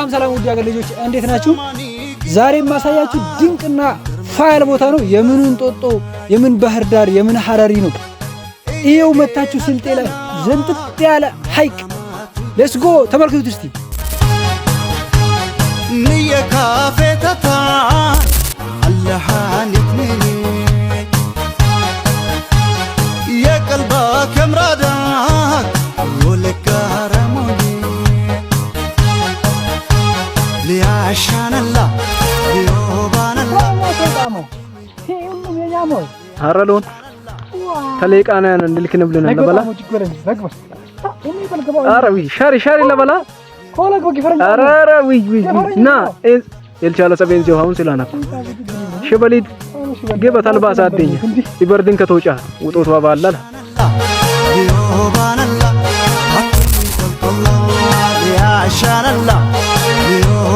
ሰላም ውድ ያገር ልጆች እንዴት ናችሁ? ዛሬ ማሳያችሁ ድንቅና ፋይል ቦታ ነው። የምን እንጦጦ የምን ባህር ዳር የምን ሐረሪ ነው። ይሄው መታችሁ ስልጤ ላይ ዘንጥጥ ያለ ሐይቅ ሌትስ ጎ ተመልከቱት እስቲ። ንየ ካፌታታ አለሃኒትኒ የቀልባ ከምራዳ ወለካራሞኒ ሊያሻነላ ሊዮባነላ ሀረሎን ተለቃና እንልክን ብለን ለበላ አረዊ ሻሪ ለበላ አረዊ ና ኤልቻለ ሰበንጆ አሁን ስለና ሸበሊት ገበታ አልባሳ አደኝ ይበርድን ከተውጫ ውጦቷ ባላላ ሊዮባነላ አጥቶ ተልቆላ ሊያሻነላ